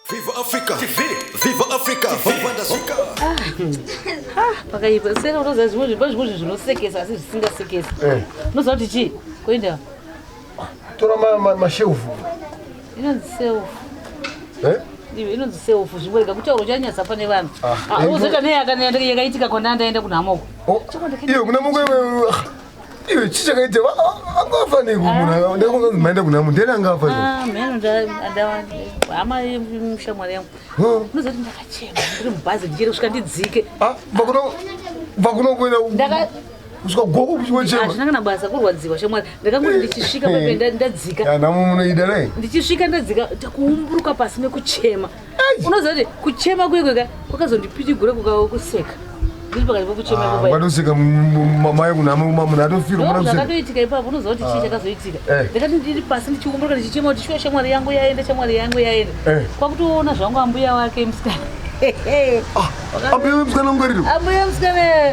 Viva Africa! Viva Africa! Viva Africa! Pakaipa, sei não sei hoje não sei que assim singa sei que. Não só de ti, cuida. Tora mashelfu. Ino seu. Ino seu fushi bwega kuti urojanya safane vanhu. Uzoita nei akanenda yakaitika kwanda ndaenda kunamoko. Iyo kunamoko iyo chichakaita angafaniki munhu ndakunzi maenda kunamoko ndeni angafaniki. Meno ndawa ama mshamwari yangu. Unozoti ndakachema ndiri mubhazi ndichiri kusvika ndidzike. Vakuno kuenda kusvika gogo kuchiwechema. Hazvina kana basa kurwadziwa shamwari. Ndakangoti ndichisvika pepe ndadzika. Kana munoida nei? Ndichisvika ndadzika takuumburuka pasi nekuchema. Unozoti kuchema kwega kwakazondipitigura kukuseka. Ndiri pakati pokuchema ipapo. Vadoseka mai kunama munhu atofira muna kuseka. Zvakatoitika ipapo unozoti chii chakazoitika. Ndakati ndiri pasi ndichiumburuka ndichichema kuti shuwa shamwari yangu yaenda shamwari yangu yaenda. Kwakutoona zvangu ambuya wake musikana. Ambuya musikana ngwariro. Ambuya musikana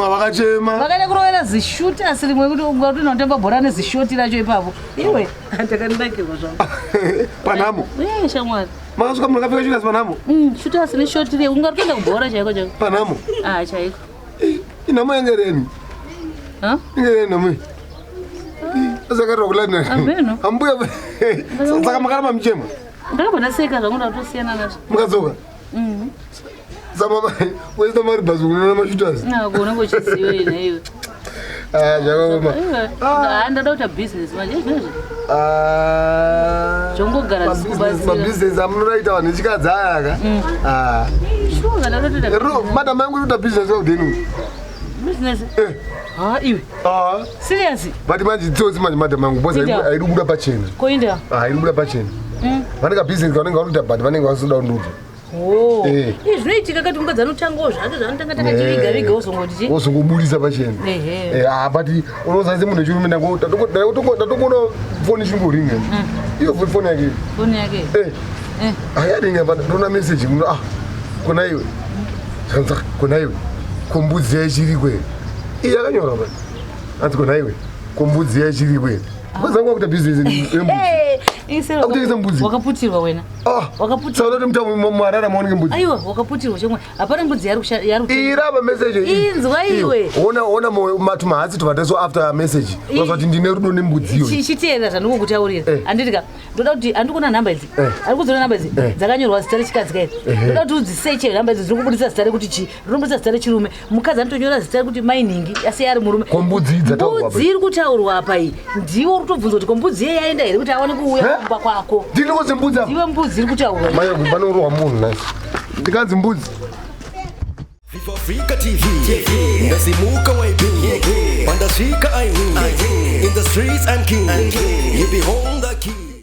vakachema. Vakaenda kurovera zishoti asi rimwe kuti ungati unotemba bhora nezishoti racho ipapo. Iwe ndakandinakirwa zvangu. Panhamo. Shamwari. Makasvika munhu akapfeka shuti asi panhamo. Shuti asi neshoti rei ungatoenda kubhora chaiko chaiko. Panhamo. Chaiko. Inhamo yange reni. Inge nhamo. Asakatirwa kulandina. Ambeno. Ambuya. Saka makaramba muchema. Ndakabva ndaseka zvangu ndatosiyana nazvo. Mukadzoka. Samama westa mari bhazi kunona mashutazi. Kuona ngochiziva ine iwe. Zvakaoma. Ndada kuita business manje izvozvo. Zvongogara dzikubatsira. Mabusiness amunoita vanhu vechikadzi aya ka. Shuwa ndatoita. Madam yangu inoita business yaudhenu. Business? Iwe. Serious? But manje dzodzi manje madam yangu boss haidi kubuda pachena. Koinda? Haidi kubuda pachena. Vanenge business vanenge vanoita but vanenge vasoda undudzo. Zvinoitika kati ungadzanotangawo zvake zvanotanga takachiviga viga wozongoti wozongobudisa pachena. But unozaise munhu wechirume ndatokona foni chimboringa. Iyo foni yake. Foni yake. Ayaringa but ndona message munhu kona iwe. Kona iwe. Kombudzi yachiri kweli. Yakanyora bani. Ati kona iwe. Kombudzi yachiri kweli. Kwazanga kuita business yembudzi. Wakaputirwa wena. Wakaputirwa. Saudati mtamu mwarara maoneke mbudzi. Aiwa wakaputirwa chomwe. Hapana mbudzi yari iraba message. Inzwa iwe. Ona matuma hatsi tuvataso after message. Wazati ndine rudo nembudzi iyo. Chiteera zvanokutaurira. Anditika ndoda kuti andikona namba idzi. Ari kudzora namba idzi. Dzakanyorwa zita rechikadzi kai. Ndoda kuti udziseche namba idzi dzirikubudisa zita rekuti chi. Rinobudisa zita rechirume. Mukadzi anotonyora zita rekuti mining asi ari murume. Kombudzi dzataurwa. Mbudzi iri kutaurwa apa iyi. Ndiwo urikutobvunza kuti kombudzi yeye yaenda here kuti aone kuuya kumba kwako. Ndiri koze mbudzi apa. Iwe mbudzi iri kutaurwa. Maya kupanorowa munhu nasi. Ndikanzi mbudzi. Viva Africa TV. Ndazimuka waibu. Pandashika I win. In the streets and king. You behold